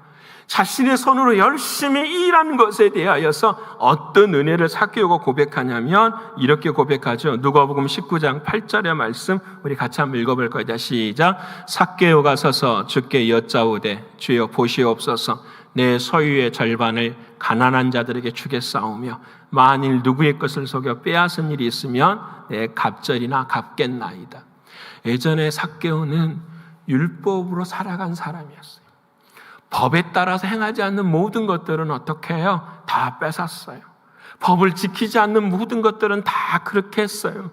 자신의 손으로 열심히 일한 것에 대하여서 어떤 은혜를 삭개오가 고백하냐면 이렇게 고백하죠. 누가복음 19장 8절의 말씀 우리 같이 한번 읽어볼 거예요. 시작. 삭개오가 서서 주께 여짜오되 주여 보시옵소서 내 소유의 절반을 가난한 자들에게 주겠사오며 만일 누구의 것을 속여 빼앗은 일이 있으면 내 갑절이나 갚겠나이다. 예전에 삭개오는 율법으로 살아간 사람이었어요. 법에 따라서 행하지 않는 모든 것들은 어떻게 해요? 다 뺏었어요. 법을 지키지 않는 모든 것들은 다 그렇게 했어요.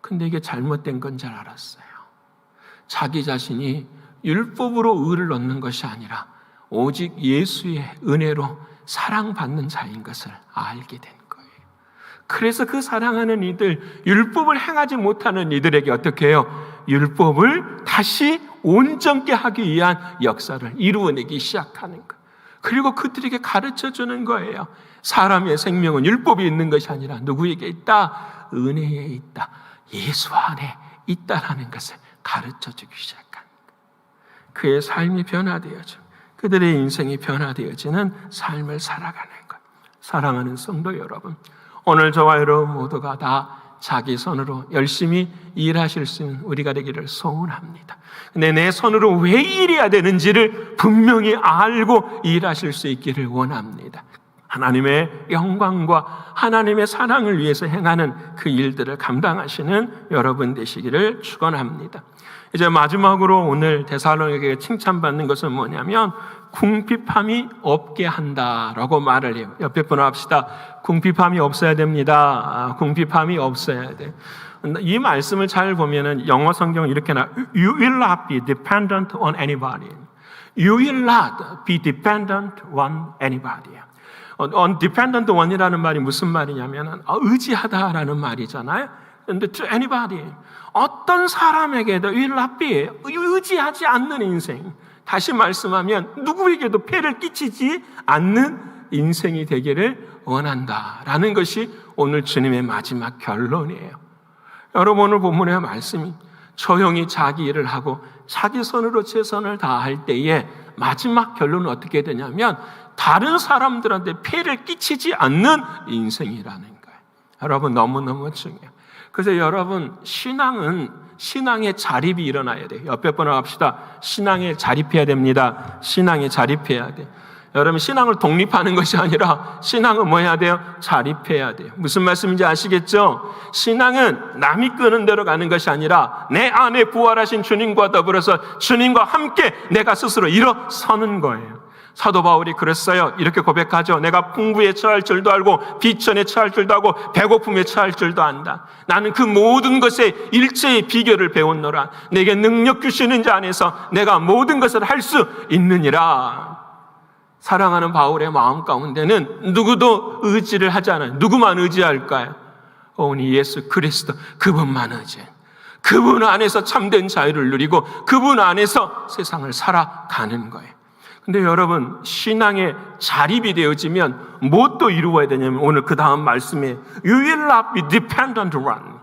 근데 이게 잘못된 건 잘 알았어요. 자기 자신이 율법으로 의를 얻는 것이 아니라 오직 예수의 은혜로 사랑받는 자인 것을 알게 된 거예요. 그래서 그 사랑하는 이들, 율법을 행하지 못하는 이들에게 어떻게 해요? 율법을 다시 온전케 하기 위한 역사를 이루어내기 시작하는 거예요. 그리고 그들에게 가르쳐주는 거예요. 사람의 생명은 율법이 있는 것이 아니라 누구에게 있다? 은혜에 있다. 예수 안에 있다라는 것을 가르쳐주기 시작한 거예요. 그의 삶이 변화되어져, 그들의 인생이 변화되어지는 삶을 살아가는 것. 사랑하는 성도 여러분, 오늘 저와 여러분 모두가 다 자기 손으로 열심히 일하실 수 있는 우리가 되기를 소원합니다. 근데 내 손으로 왜 일해야 되는지를 분명히 알고 일하실 수 있기를 원합니다. 하나님의 영광과 하나님의 사랑을 위해서 행하는 그 일들을 감당하시는 여러분 되시기를 축원합니다. 이제 마지막으로 오늘 데살로니가에게 칭찬받는 것은 뭐냐면 궁핍함이 없게 한다라고 말을 해요. 옆에 분을 합시다. 궁핍함이 없어야 됩니다. 궁핍함이 없어야 돼. 이 말씀을 잘 보면은 영어 성경은 이렇게 나 You will not be dependent on anybody. You will not be dependent on anybody. on dependent one이라는 말이 무슨 말이냐면 의지하다라는 말이잖아요. 근데 to anybody, 어떤 사람에게도 will not be, 의지하지 않는 인생. 다시 말씀하면 누구에게도 폐를 끼치지 않는 인생이 되기를 원한다라는 것이 오늘 주님의 마지막 결론이에요. 여러분, 오늘 본문의 말씀이 조용히 자기 일을 하고 자기 손으로 최선을 다할 때에 마지막 결론은 어떻게 되냐면 다른 사람들한테 폐를 끼치지 않는 인생이라는 거예요. 여러분, 너무너무 중요해요. 그래서 여러분, 신앙의 자립이 일어나야 돼요. 옆에 분을 합시다. 신앙에 자립해야 됩니다. 신앙에 자립해야 돼요. 여러분, 신앙을 독립하는 것이 아니라 신앙은 뭐 해야 돼요? 자립해야 돼요. 무슨 말씀인지 아시겠죠? 신앙은 남이 끄는 대로 가는 것이 아니라 내 안에 부활하신 주님과 더불어서 주님과 함께 내가 스스로 일어서는 거예요. 사도 바울이 그랬어요. 이렇게 고백하죠. 내가 풍부에 처할 줄도 알고 비천에 처할 줄도 알고 배고픔에 처할 줄도 안다. 나는 그 모든 것에 일체의 비결을 배웠노라. 내게 능력 주시는 자 안에서 내가 모든 것을 할 수 있느니라. 사랑하는 바울의 마음 가운데는 누구도 의지를 하지 않아요. 누구만 의지할까요? 오니 예수 그리스도, 그분만 의지해. 그분 안에서 참된 자유를 누리고 그분 안에서 세상을 살아가는 거예요. 근데 여러분, 신앙의 자립이 되어지면 무엇도 이루어야 되냐면 오늘 그 다음 말씀에 You will not be dependent on.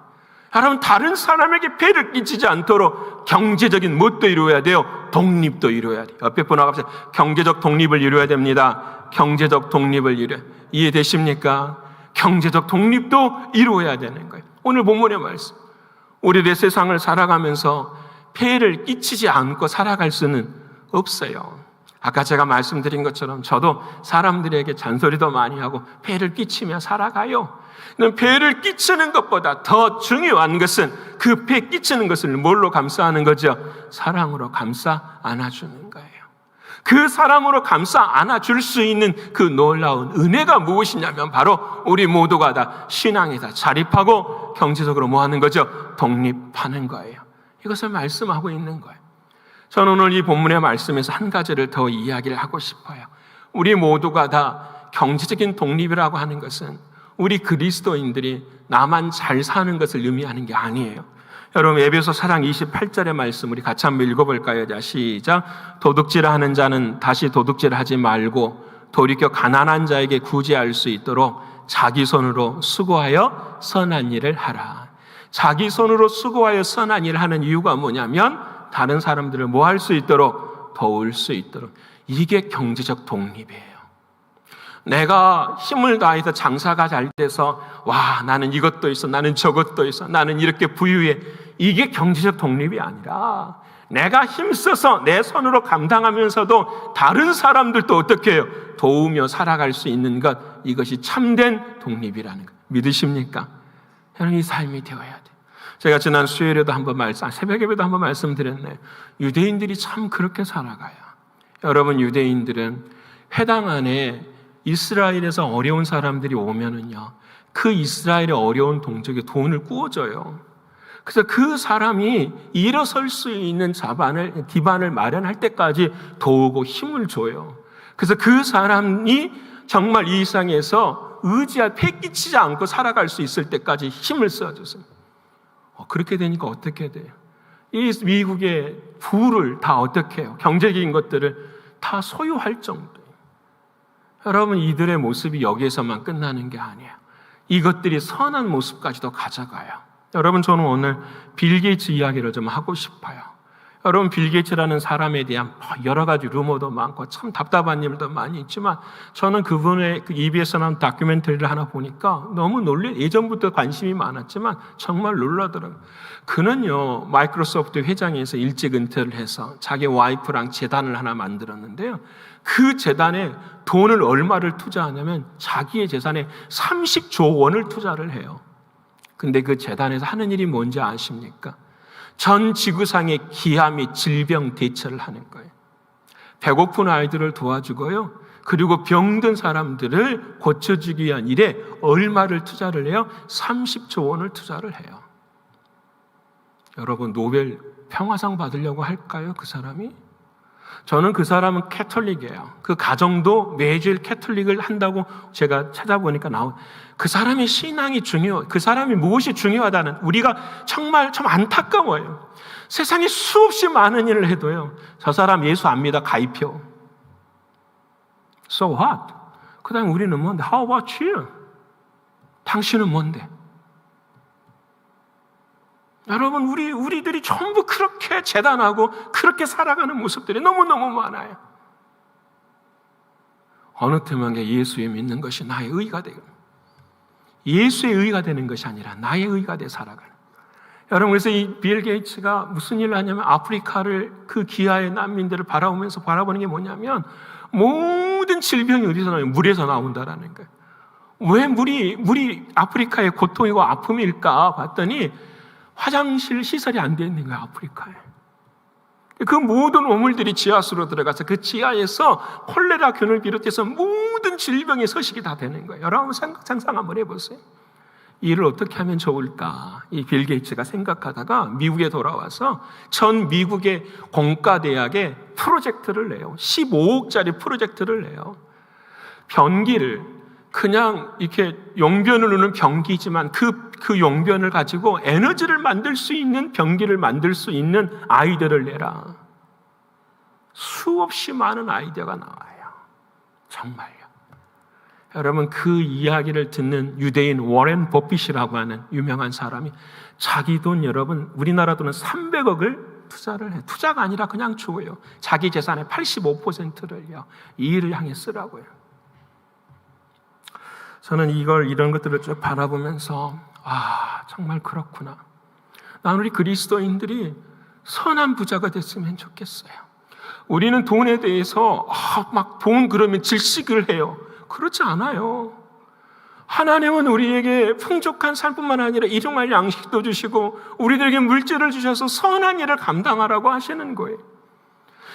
여러분, 다른 사람에게 폐를 끼치지 않도록 경제적인 무엇도 이루어야 돼요? 독립도 이루어야 돼요. 옆에 분하고 합시다. 경제적 독립을 이루어야 됩니다. 경제적 독립을 이해되십니까? 경제적 독립도 이루어야 되는 거예요. 오늘 본문의 말씀, 우리의 세상을 살아가면서 폐를 끼치지 않고 살아갈 수는 없어요. 아까 제가 말씀드린 것처럼 저도 사람들에게 잔소리도 많이 하고 폐를 끼치며 살아가요. 폐를 끼치는 것보다 더 중요한 것은 그 폐 끼치는 것을 뭘로 감싸는 거죠? 사랑으로 감싸 안아주는 거예요. 그 사랑으로 감싸 안아줄 수 있는 그 놀라운 은혜가 무엇이냐면 바로 우리 모두가 다 신앙에다 자립하고 경제적으로 뭐 하는 거죠? 독립하는 거예요. 이것을 말씀하고 있는 거예요. 저는 오늘 이 본문의 말씀에서 한 가지를 더 이야기를 하고 싶어요. 우리 모두가 다 경제적인 독립이라고 하는 것은 우리 그리스도인들이 나만 잘 사는 것을 의미하는 게 아니에요. 여러분, 에베소 4장 28절의 말씀 우리 같이 한번 읽어볼까요? 자, 시작. 도둑질하는 자는 다시 도둑질하지 말고 돌이켜 가난한 자에게 구제할 수 있도록 자기 손으로 수고하여 선한 일을 하라. 자기 손으로 수고하여 선한 일을 하는 이유가 뭐냐면 다른 사람들을 뭐 할 수 있도록, 도울 수 있도록. 이게 경제적 독립이에요. 내가 힘을 다해서 장사가 잘 돼서 와, 나는 이것도 있어, 나는 저것도 있어, 나는 이렇게 부유해. 이게 경제적 독립이 아니라 내가 힘써서 내 손으로 감당하면서도 다른 사람들도 어떻게 해요? 도우며 살아갈 수 있는 것, 이것이 참된 독립이라는 것. 믿으십니까? 여러분, 이 삶이 되어야 돼요. 제가 지난 수요일에도 새벽에도 한번 말씀드렸네요. 유대인들이 참 그렇게 살아가요. 여러분, 유대인들은 회당 안에 이스라엘에서 어려운 사람들이 오면은요, 그 이스라엘의 어려운 동족에 돈을 구워줘요. 그래서 그 사람이 일어설 수 있는 기반을 마련할 때까지 도우고 힘을 줘요. 그래서 그 사람이 정말 이 세상에서 패기치지 않고 살아갈 수 있을 때까지 힘을 써주세요. 그렇게 되니까 어떻게 돼요? 이 미국의 부를 다 어떻게 해요? 경제적인 것들을 다 소유할 정도예요. 여러분, 이들의 모습이 여기에서만 끝나는 게 아니에요. 이것들이 선한 모습까지도 가져가요. 여러분, 저는 오늘 빌 게이츠 이야기를 좀 하고 싶어요. 여러분, 빌 게이츠라는 사람에 대한 여러 가지 루머도 많고 참 답답한 일도 많이 있지만, 저는 그분의 EBS에 나온 다큐멘터리를 하나 보니까 너무 예전부터 관심이 많았지만 정말 놀라더라고요. 그는요, 마이크로소프트 회장에서 일찍 은퇴를 해서 자기 와이프랑 재단을 하나 만들었는데요, 그 재단에 돈을 얼마를 투자하냐면 자기의 재산에 30조 원을 투자를 해요. 근데 그 재단에서 하는 일이 뭔지 아십니까? 전 지구상의 기아 및 질병 대처를 하는 거예요. 배고픈 아이들을 도와주고요, 그리고 병든 사람들을 고쳐주기 위한 일에 얼마를 투자를 해요? 30조 원을 투자를 해요. 여러분, 노벨 평화상 받으려고 할까요? 그 사람이? 저는 그 사람은 캐톨릭이에요. 그 가정도 매주일 캐톨릭을 한다고 제가 찾아보니까 그 사람의 신앙이 그 사람이 무엇이 중요하다는, 우리가 정말 참 안타까워요. 세상에 수없이 많은 일을 해도요, 저 사람 예수 안 믿어, 가입표. So what? 그 다음에 우리는 뭔데? How about you? 당신은 뭔데? 여러분, 우리들이 전부 그렇게 재단하고 그렇게 살아가는 모습들이 너무너무 많아요. 어느 틈에 예수에 믿는 것이 나의 의가 되고, 예수의 의가 되는 것이 아니라 나의 의가 돼 살아가는. 여러분, 그래서 이 빌 게이츠가 무슨 일을 하냐면 아프리카를, 그 기아의 난민들을 바라보는 게 뭐냐면, 모든 질병이 어디서 나와요? 물에서 나온다라는 거예요. 왜 물이 아프리카의 고통이고 아픔일까 봤더니 화장실 시설이 안 되어 있는 거예요, 아프리카에. 그 모든 오물들이 지하수로 들어가서 그 지하에서 콜레라균을 비롯해서 모든 질병의 서식이 다 되는 거예요. 여러분, 상상 한번 해보세요. 이 일을 어떻게 하면 좋을까? 이 빌 게이츠가 생각하다가 미국에 돌아와서 전 미국의 공과대학에 프로젝트를 내요. 15억짜리 프로젝트를 내요. 변기를 그냥 이렇게 용변을 넣는 변기지만 그 용변을 가지고 에너지를 만들 수 있는 변기를 만들 수 있는 아이디어를 내라. 수없이 많은 아이디어가 나와요. 정말요. 여러분, 그 이야기를 듣는 유대인 워렌 버핏이라고 하는 유명한 사람이 자기 돈, 여러분, 우리나라 돈은 300억을 투자를 해요. 투자가 아니라 그냥 줘요. 자기 재산의 85%를요. 이 일을 향해 쓰라고요. 저는 이런 것들을 쭉 바라보면서 정말 그렇구나. 난 우리 그리스도인들이 선한 부자가 됐으면 좋겠어요. 우리는 돈에 대해서 막 돈 그러면 질식을 해요. 그렇지 않아요. 하나님은 우리에게 풍족한 삶뿐만 아니라 일용할 양식도 주시고 우리들에게 물질을 주셔서 선한 일을 감당하라고 하시는 거예요.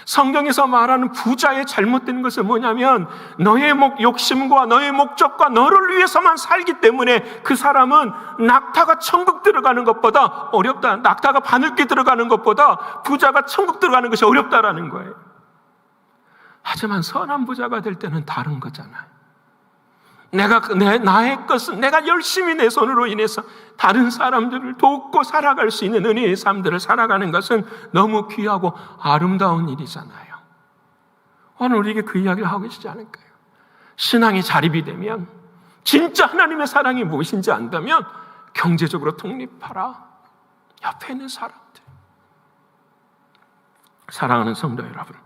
성경에서 말하는 부자의 잘못된 것은 뭐냐면 너의 욕심과 너의 목적과 너를 위해서만 살기 때문에 그 사람은 낙타가 천국 들어가는 것보다 어렵다. 낙타가 바늘귀 들어가는 것보다 부자가 천국 들어가는 것이 어렵다라는 거예요. 하지만 선한 부자가 될 때는 다른 거잖아요. 나의 것은 내가 열심히 내 손으로 인해서 다른 사람들을 돕고 살아갈 수 있는 은혜의 삶들을 살아가는 것은 너무 귀하고 아름다운 일이잖아요. 오늘 우리에게 그 이야기를 하고 계시지 않을까요? 신앙이 자립이 되면, 진짜 하나님의 사랑이 무엇인지 안다면 경제적으로 독립하라. 옆에 있는 사람들. 사랑하는 성도 여러분,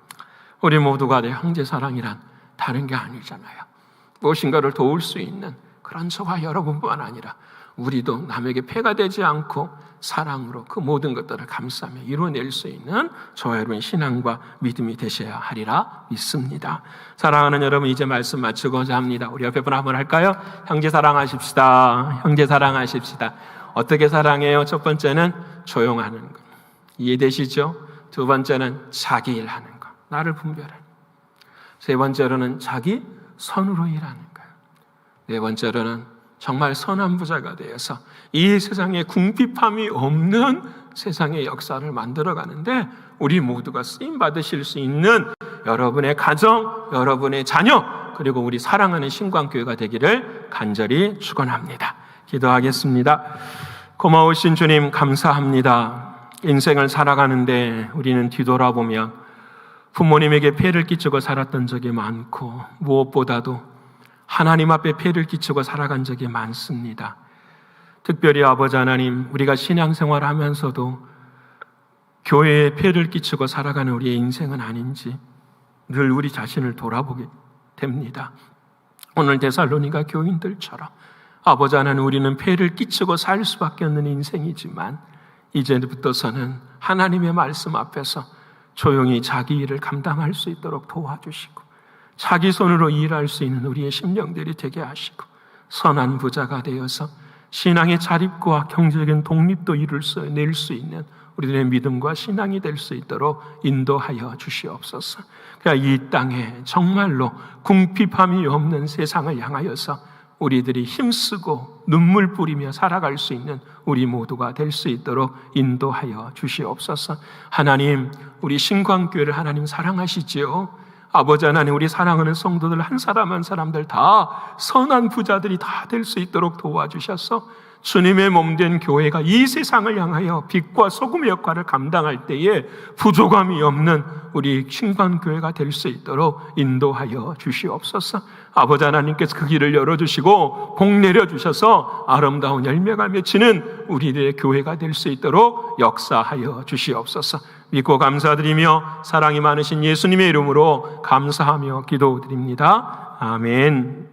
우리 모두가 내 형제 사랑이란 다른 게 아니잖아요. 무엇인가를 도울 수 있는 그런 저와 여러분뿐만 아니라 우리도 남에게 폐가 되지 않고 사랑으로 그 모든 것들을 감싸며 이루어낼 수 있는 저와 여러분의 신앙과 믿음이 되셔야 하리라 믿습니다. 사랑하는 여러분, 이제 말씀 마치고자 합니다. 우리 옆에 분 한번 할까요? 형제 사랑하십시다. 형제 사랑하십시다. 어떻게 사랑해요? 첫 번째는 조용하는 것. 이해되시죠? 두 번째는 자기 일하는 것. 나를 분별하는 것. 세 번째로는 자기 선으로 일하는 거예요. 네 번째로는 정말 선한 부자가 되어서 이 세상에 궁핍함이 없는 세상의 역사를 만들어가는데 우리 모두가 쓰임 받으실 수 있는 여러분의 가정, 여러분의 자녀, 그리고 우리 사랑하는 신광교회가 되기를 간절히 축원합니다. 기도하겠습니다. 고마우신 주님 감사합니다. 인생을 살아가는데 우리는 뒤돌아보면 부모님에게 폐를 끼치고 살았던 적이 많고 무엇보다도 하나님 앞에 폐를 끼치고 살아간 적이 많습니다. 특별히 아버지 하나님, 우리가 신앙생활을 하면서도 교회에 폐를 끼치고 살아가는 우리의 인생은 아닌지 늘 우리 자신을 돌아보게 됩니다. 오늘 데살로니가 교인들처럼 아버지 하나님, 우리는 폐를 끼치고 살 수밖에 없는 인생이지만 이제부터서는 하나님의 말씀 앞에서 조용히 자기 일을 감당할 수 있도록 도와주시고 자기 손으로 일할 수 있는 우리의 심령들이 되게 하시고 선한 부자가 되어서 신앙의 자립과 경제적인 독립도 낼 수 있는 우리들의 믿음과 신앙이 될 수 있도록 인도하여 주시옵소서. 이 땅에 정말로 궁핍함이 없는 세상을 향하여서 우리들이 힘쓰고 눈물 뿌리며 살아갈 수 있는 우리 모두가 될 수 있도록 인도하여 주시옵소서. 하나님, 우리 신광교회를 하나님 사랑하시지요. 아버지 하나님, 우리 사랑하는 성도들 한 사람 한 사람들 다 선한 부자들이 다 될 수 있도록 도와주셔서 주님의 몸된 교회가 이 세상을 향하여 빛과 소금의 역할을 감당할 때에 부족함이 없는 우리 신광교회가 될 수 있도록 인도하여 주시옵소서. 아버지 하나님께서 그 길을 열어주시고 복 내려주셔서 아름다운 열매가 맺히는 우리들의 교회가 될 수 있도록 역사하여 주시옵소서. 믿고 감사드리며 사랑이 많으신 예수님의 이름으로 감사하며 기도드립니다. 아멘.